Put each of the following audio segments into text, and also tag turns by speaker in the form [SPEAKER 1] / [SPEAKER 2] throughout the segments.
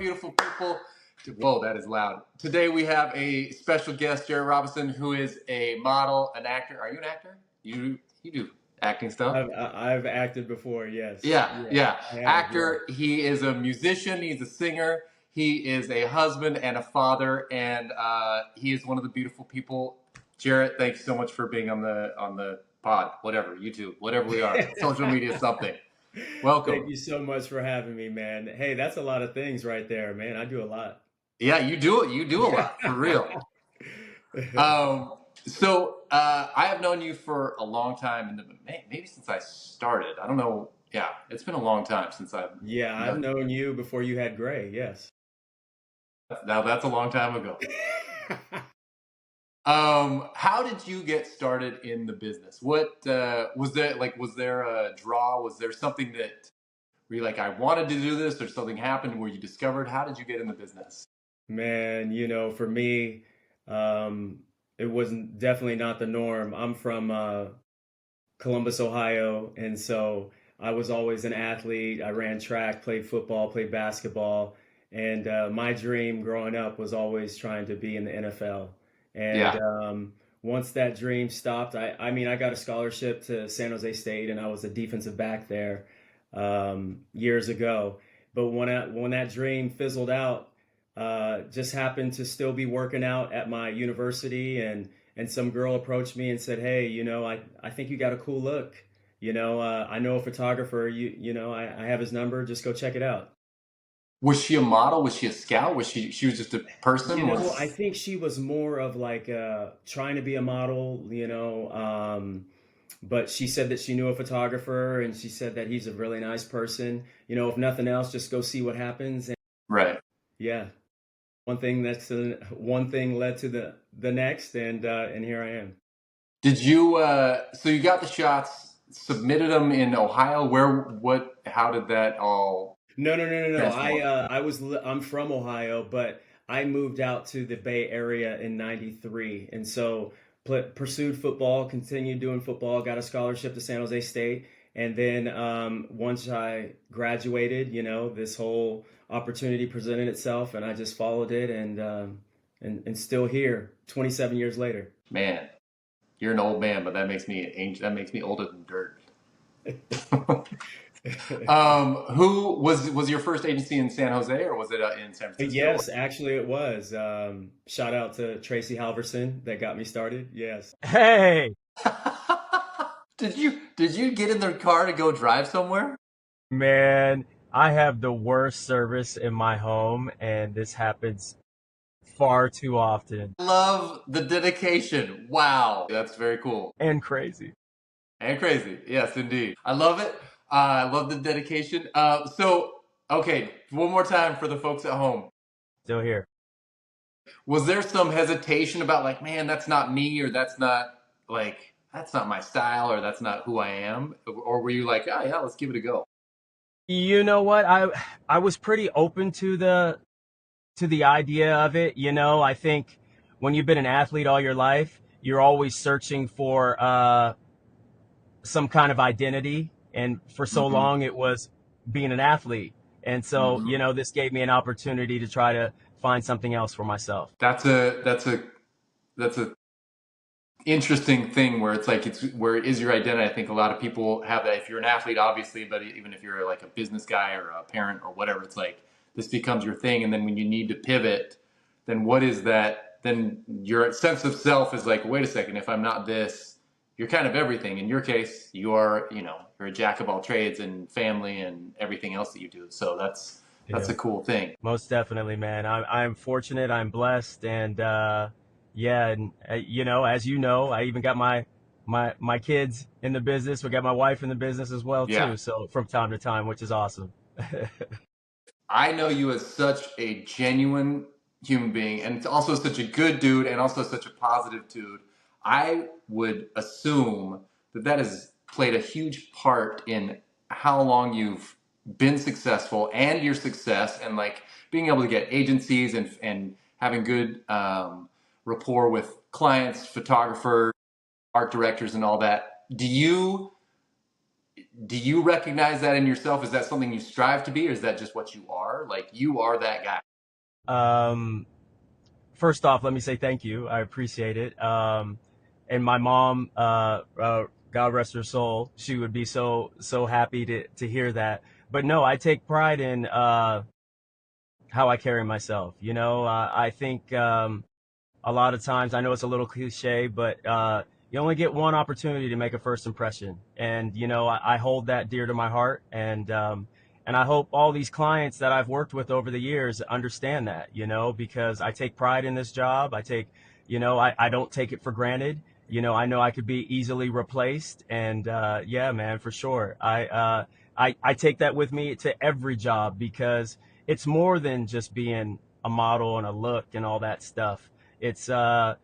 [SPEAKER 1] beautiful people? Whoa, that is loud. Today we have a special guest, Jarrett Robinson, who is a model, an actor. Are you an actor? You do acting stuff?
[SPEAKER 2] I've acted before, yes.
[SPEAKER 1] Yeah,
[SPEAKER 2] Yeah,
[SPEAKER 1] yeah.
[SPEAKER 2] I have, yeah.
[SPEAKER 1] Actor. He is a musician. He's a singer. He is a husband and a father, and he is one of the beautiful people. Jarrett, thanks so much for being on the pod, whatever, YouTube, whatever we are, social media, something.
[SPEAKER 2] Thank
[SPEAKER 1] Welcome.
[SPEAKER 2] you so much for having me, man. Hey, that's a lot of things right there, man. I do a lot.
[SPEAKER 1] Yeah, you do it. You do a lot for real. Um, I have known you for a long time, and maybe since I started. I don't know. Yeah, it's been a long time since I've
[SPEAKER 2] Yeah, I've
[SPEAKER 1] known.
[SPEAKER 2] known you before you had gray, yes.
[SPEAKER 1] Now that's a long time ago. How did you get started in the business? What was there like? Was there a draw? Was there something that were you like, I wanted to do this, or something happened where you discovered? How did you get in the business?
[SPEAKER 2] Man, for me, um, it wasn't definitely not the norm. I'm from Columbus, Ohio, and so I was always an athlete. I ran track, played football, played basketball, and my dream growing up was always trying to be in the NFL. And
[SPEAKER 1] Yeah.
[SPEAKER 2] once that dream stopped, I mean, I got a scholarship to San Jose State, and I was a defensive back there years ago. But when that dream fizzled out, just happened to still be working out at my university, and some girl approached me and said, "Hey, I think you got a cool look. I know a photographer. I have his number. Just go check it out."
[SPEAKER 1] Was she a model? Was she a scout? She was just a person?
[SPEAKER 2] I
[SPEAKER 1] Was
[SPEAKER 2] think she was more of like trying to be a model, but she said that she knew a photographer, and she said that he's a really nice person. If nothing else, just go see what happens. And
[SPEAKER 1] right.
[SPEAKER 2] yeah, one thing led to the next, and here I am.
[SPEAKER 1] Did you? So you got the shots, submitted them in Ohio. Where? What? How did that all
[SPEAKER 2] No, no, no, no, no.
[SPEAKER 1] transform?
[SPEAKER 2] I'm from Ohio, but I moved out to the Bay Area in '93, and so pursued football, continued doing football, got a scholarship to San Jose State, and then once I graduated, this whole opportunity presented itself, and I just followed it, and still here, 27 years later.
[SPEAKER 1] Man, you're an old man, but that makes me that makes me older than dirt. Who was your first agency in San Jose, or was it in San Francisco?
[SPEAKER 2] Yes, actually it was. Shout out to Tracy Halverson that got me started. Yes.
[SPEAKER 3] Hey,
[SPEAKER 1] Did you get in their car to go drive somewhere?
[SPEAKER 3] man, I have the worst service in my home, and this happens far too often
[SPEAKER 1] Love the dedication. Wow, that's very cool
[SPEAKER 3] and crazy.
[SPEAKER 1] and crazy. Yes, indeed. I love it. I love the dedication. Okay, one more time for the folks at home.
[SPEAKER 3] Still here.
[SPEAKER 1] Was there some hesitation about like, man, that's not me, or that's not my style, or that's not who I am, or were you like, oh yeah, let's give it a go?
[SPEAKER 3] You know what? I was pretty open to the idea of it. I think when you've been an athlete all your life, you're always searching for some kind of identity, and for so
[SPEAKER 1] Mm-hmm.
[SPEAKER 3] long it was being an athlete. And so,
[SPEAKER 1] Mm-hmm.
[SPEAKER 3] this gave me an opportunity to try to find something else for myself.
[SPEAKER 1] That's a interesting thing where it's like it's where it is your identity. I think a lot of people have that if you're an athlete, obviously, but even if you're like a business guy or a parent or whatever, it's like this becomes your thing. And then when you need to pivot, then what is that? Then your sense of self is like, wait a second, if I'm not this, you're kind of everything. In your case, you're a jack of all trades and family and everything else that you do. So that's
[SPEAKER 3] Yeah.
[SPEAKER 1] a cool thing.
[SPEAKER 3] Most definitely, man. I'm fortunate. I'm blessed, and yeah, and as you know, I even got my kids in the business. We got my wife in the business as well
[SPEAKER 1] Yeah.
[SPEAKER 3] too. So from time to time, which is awesome.
[SPEAKER 1] I know you as such a genuine human being, and also such a good dude, and also such a positive dude. I would assume that has played a huge part in how long you've been successful and your success, and like being able to get agencies and having good rapport with clients, photographers, art directors, and all that. do you recognize that in yourself? Is that something you strive to be, or is that just what you are? Like you are that guy.
[SPEAKER 3] Um, First off, let me say thank you. I appreciate it. And my mom, God rest her soul, she would be so happy to hear that. But no, I take pride in how I carry myself. I think a lot of times, I know it's a little cliche, but you only get one opportunity to make a first impression, and I hold that dear to my heart, and I hope all these clients that I've worked with over the years understand that, because I take pride in this job. I don't take it for granted. I know I could be easily replaced, and yeah, man, for sure. I take that with me to every job because it's more than just being a model and a look and all that stuff. It's I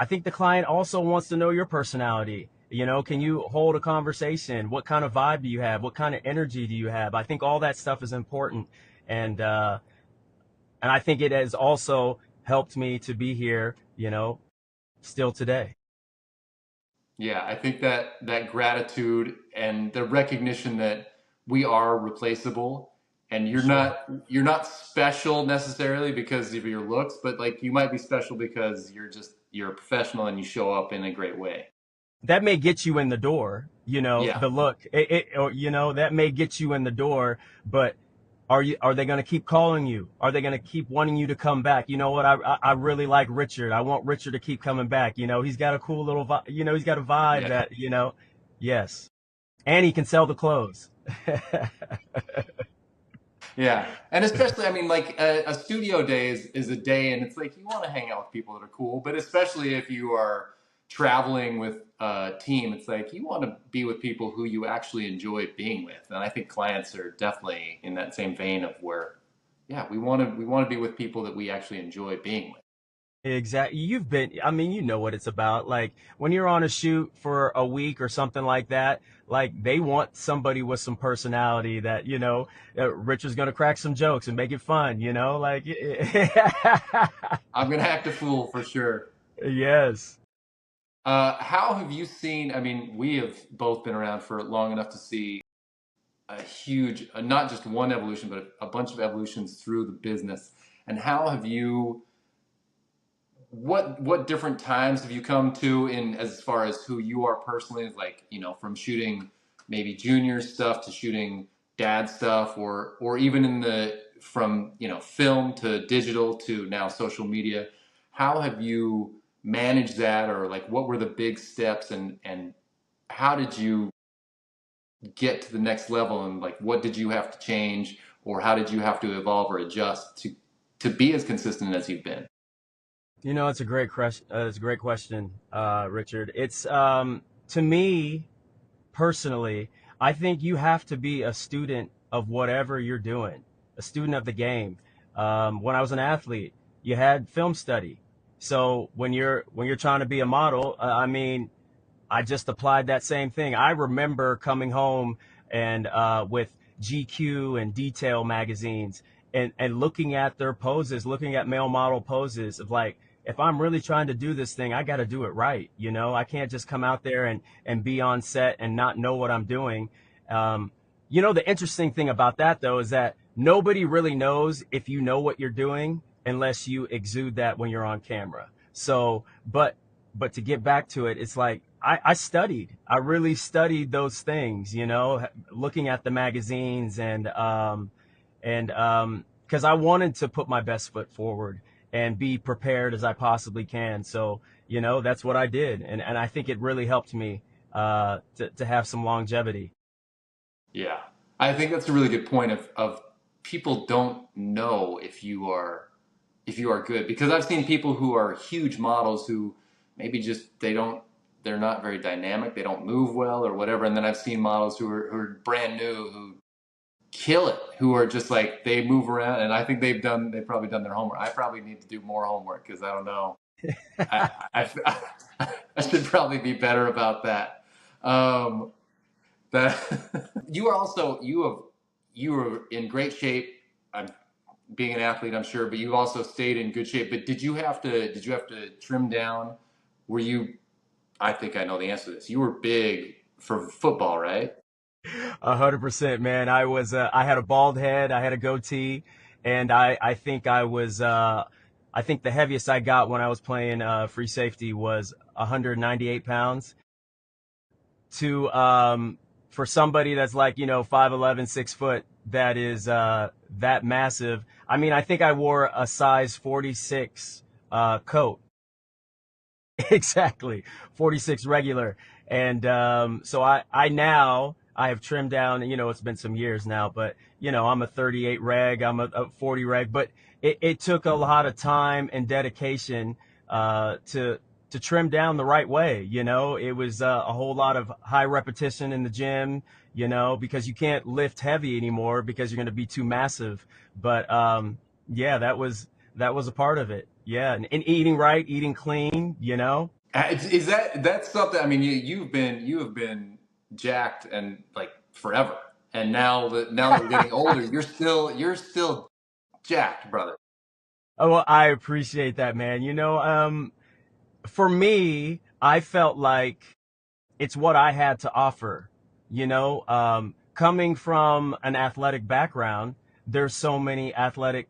[SPEAKER 3] think the client also wants to know your personality. Can you hold a conversation? What kind of vibe do you have? What kind of energy do you have? I think all that stuff is important, and I think it has also helped me to be here, still today.
[SPEAKER 1] Yeah, I think that gratitude and the recognition that we are replaceable, and
[SPEAKER 3] Sure.
[SPEAKER 1] you're not special necessarily because of your looks, but like you might be special because you're a professional and you show up in a great way.
[SPEAKER 3] That may get you in the door,
[SPEAKER 1] Yeah.
[SPEAKER 3] the look, or, that may get you in the door, but are they going to keep calling you? Are they going to keep wanting you to come back? You know what? I really like Richard. I want Richard to keep coming back. He's got a cool little he's got a vibe
[SPEAKER 1] Yeah.
[SPEAKER 3] that, yes. And he can sell the clothes.
[SPEAKER 1] Yeah. And especially, I mean, like a studio day is a day, and it's like you want to hang out with people that are cool, but especially if you are traveling with a team, it's like you want to be with people who you actually enjoy being with. And I think clients are definitely in that same vein of where, yeah, we want to be with people that we actually enjoy being with.
[SPEAKER 3] Exactly. I mean, you know what it's about. Like when you're on a shoot for a week or something like that, like they want somebody with some personality that, Richard's going to crack some jokes and make it fun, like,
[SPEAKER 1] I'm gonna act a fool for sure.
[SPEAKER 3] yes.
[SPEAKER 1] How have you seen? I mean, we have both been around for long enough to see a huge, not just one evolution, but a bunch of evolutions through the business. And how have you? What different times have you come to in as far as who you are personally? Like from shooting maybe junior stuff to shooting dad stuff, or even in the from film to digital to now social media. How have you managed that, or like what were the big steps, and how did you get to the next level, and like what did you have to change, or how did you have to evolve or adjust to be as consistent as you've been?
[SPEAKER 3] It's a great question. It's a great question, Richard. It's to me personally, I think you have to be a student of whatever you're doing, a student of the game. When I was an athlete, you had film study. So when you're trying to be a model, I mean, I just applied that same thing. I remember coming home and with GQ and Detail magazines and looking at their poses, looking at male model poses of like, if I'm really trying to do this thing, I got to do it right. I can't just come out there and be on set and not know what I'm doing. Um, the interesting thing about that though is that nobody really knows if you know what you're doing unless you exude that when you're on camera. So, but to get back to it, it's like I studied. I really studied those things, looking at the magazines and because I wanted to put my best foot forward and be prepared as I possibly can. So, that's what I did, and I think it really helped me to have some longevity.
[SPEAKER 1] Yeah, I think that's a really good point of people don't know if you are good, because I've seen people who are huge models who maybe just they're not very dynamic, they don't move well or whatever, and then I've seen models who are brand new who kill it, who are just like they move around, and I think they've probably done their homework. I probably need to do more homework because I don't know. I I should probably be better about that. Um, that you are also you were in great shape. I'm being an athlete, I'm sure, but you also stayed in good shape. But did you have to trim down? Were you? I think I know the answer to this. You were big for football, right?
[SPEAKER 3] 100%, man. I had a bald head, I had a goatee, and I think I think the heaviest I got when I was playing free safety was 198 pounds. To For somebody that's like 5'11", 6 foot, that is that massive. I mean, I think I wore a size 46 coat. Exactly, 46 regular. And so I have trimmed down. It's been some years now, but I'm a 38 reg, I'm a 40 reg, but it took a lot of time and dedication to trim down the right way. It was a whole lot of high repetition in the gym. Because you can't lift heavy anymore because you're going to be too massive. But yeah, that was a part of it. Yeah, and eating right, eating clean.
[SPEAKER 1] Is that's something? I mean, you have been jacked and like forever, and now that we're getting older, you're still jacked, brother.
[SPEAKER 3] Oh, well, I appreciate that, man. For me, I felt like it's what I had to offer. Coming from an athletic background, there's so many athletic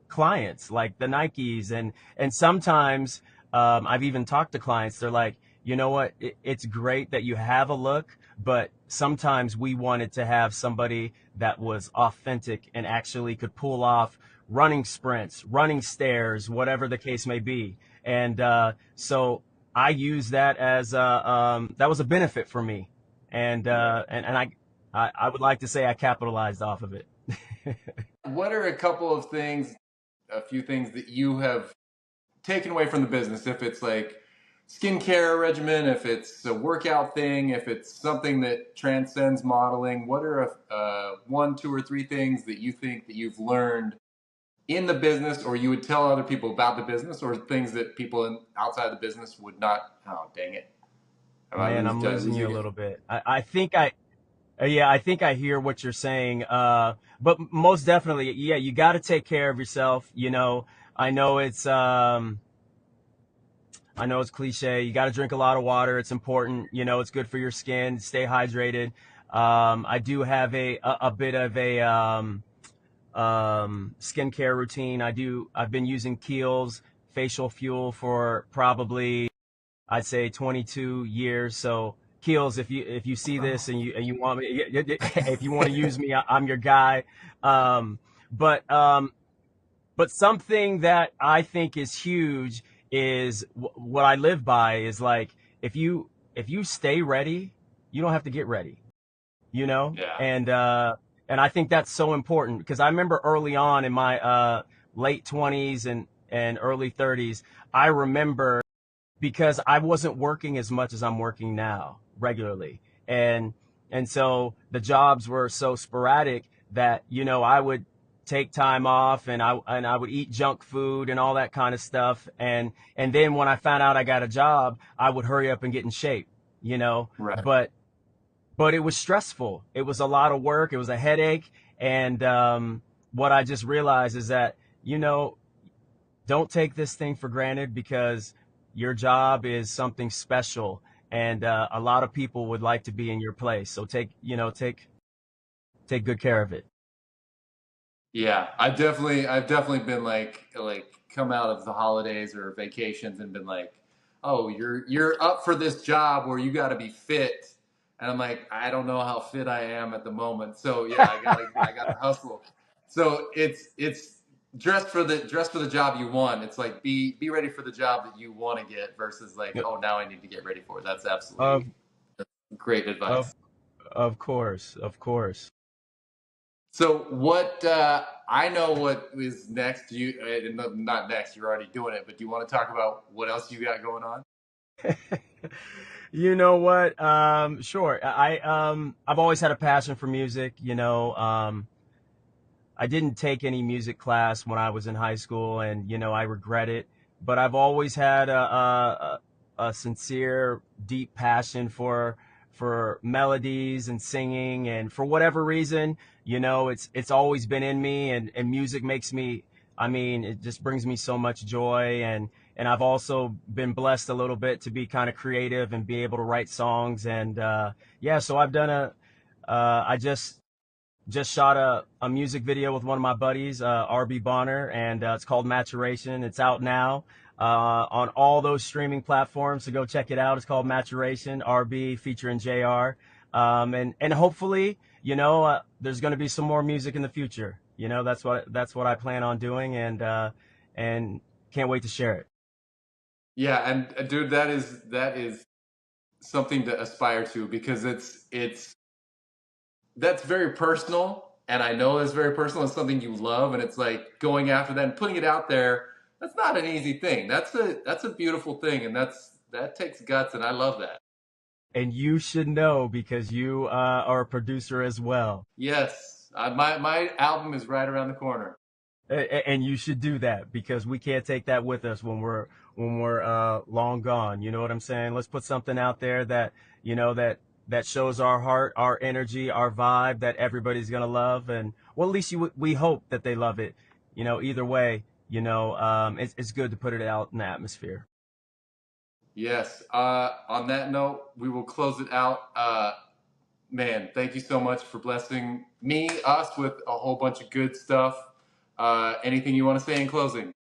[SPEAKER 3] clients like the Nikes, and sometimes I've even talked to clients. They're like, you know what? It's great that you have a look, but sometimes we wanted to have somebody that was authentic and actually could pull off running sprints, running stairs, whatever the case may be. And so I use that as that was a benefit for me, and
[SPEAKER 1] Right.
[SPEAKER 3] I would like to say I capitalized off of it.
[SPEAKER 1] What are a few things that you have taken away from the business? If it's like skincare regimen, if it's a workout thing, if it's something that transcends modeling, what are one, two, or three things that you think that you've learned in the business, or you would tell other people about the business, or things that people outside the business would not? Oh, dang it! Am I
[SPEAKER 3] Man, I'm
[SPEAKER 1] did I
[SPEAKER 3] losing
[SPEAKER 1] lose you
[SPEAKER 3] you a
[SPEAKER 1] again?
[SPEAKER 3] little bit. Yeah, I think I hear what you're saying. But most definitely, yeah, you got to take care of yourself. I know it's um, I know it's cliche. You got to drink a lot of water. It's important. It's good for your skin. Stay hydrated. I do have a bit of a skincare routine. I've been using Kiehl's facial fuel for probably, I'd say, 22 years. So Keels, if you see this and you want me, if you want to use me, I'm your guy. Um, but but something that I think is huge is what I live by is like, if you stay ready, you don't have to get ready. you know
[SPEAKER 1] Yeah.
[SPEAKER 3] and uh and I think that's so important, because I remember early on in my late 20s and early 30s. I remember, because I wasn't working as much as I'm working now regularly. And so the jobs were so sporadic that, I would take time off, and I would eat junk food and all that kind of stuff. And then when I found out I got a job, I would hurry up and get in shape, you know.
[SPEAKER 1] Right.
[SPEAKER 3] But it was stressful. It was a lot of work. It was a headache. And what I just realized is that, you know, don't take this thing for granted, because your job is something special, and a lot of people would like to be in your place. So take good care of it.
[SPEAKER 1] Yeah, I've definitely been like come out of the holidays or vacations and been like, oh, you're up for this job where you got to be fit, and I'm like, I don't know how fit I am at the moment. So yeah, I gotta hustle. So it's dress for the job you want. It's like be ready for the job that you want to get versus like, oh, now I need to get ready for it. That's
[SPEAKER 3] of
[SPEAKER 1] absolutely great
[SPEAKER 3] of
[SPEAKER 1] advice.
[SPEAKER 3] of course, of course.
[SPEAKER 1] So what I know what is next. You not next. You're already doing it, but do you want to talk about what else you got going on?
[SPEAKER 3] You know what? Sure. I've always had a passion for music. I didn't take any music class when I was in high school, and I regret it. But I've always had a sincere, deep passion for melodies and singing, and for whatever reason, it's always been in me, and music makes me. I mean, it just brings me so much joy, and I've also been blessed a little bit to be kind of creative and be able to write songs, and yeah, so I've done I just shot a music video with one of my buddies, RB Bonner, and it's called Maturation. It's out now on all those streaming platforms, so go check it out. It's called Maturation, RB featuring JR. And hopefully, there's going to be some more music in the future. That's what I plan on doing, and can't wait to share it.
[SPEAKER 1] Yeah, and dude, that is something to aspire to because it's that's very personal, and I know it's very personal. It's something you love, and it's like going after that and putting it out there. That's not an easy thing. That's a beautiful thing, and that takes guts, and I love that.
[SPEAKER 3] And you should know because you are a producer as well.
[SPEAKER 1] Yes, my album is right around the corner.
[SPEAKER 3] And you should do that because we can't take that with us when we're long gone. You know what I'm saying? Let's put something out there that that shows our heart, our energy, our vibe that everybody's gonna love, and well, at least we hope that they love it. Either way, it's good to put it out in the atmosphere.
[SPEAKER 1] Yes. On that note, we will close it out. Man, thank you so much for blessing us with a whole bunch of good stuff. Anything you want to say in closing?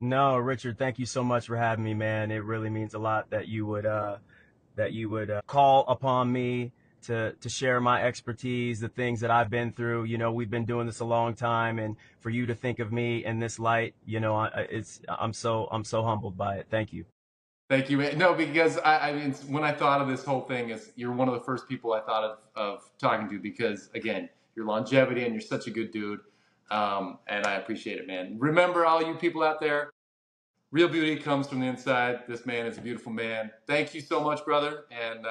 [SPEAKER 3] No, Richard, thank you so much for having me, man. It really means a lot that you would call upon me to share my expertise, the things that I've been through. We've been doing this a long time, and for you to think of me in this light, I'm so humbled by it. Thank you.
[SPEAKER 1] Thank you, man. No, because I mean, when I thought of this whole thing, is you're one of the first people I thought of talking to because, again, your longevity and you're such a good dude. And I appreciate it, man. Remember, all you people out there, real beauty comes from the inside. This man is a beautiful man. Thank you so much, brother. And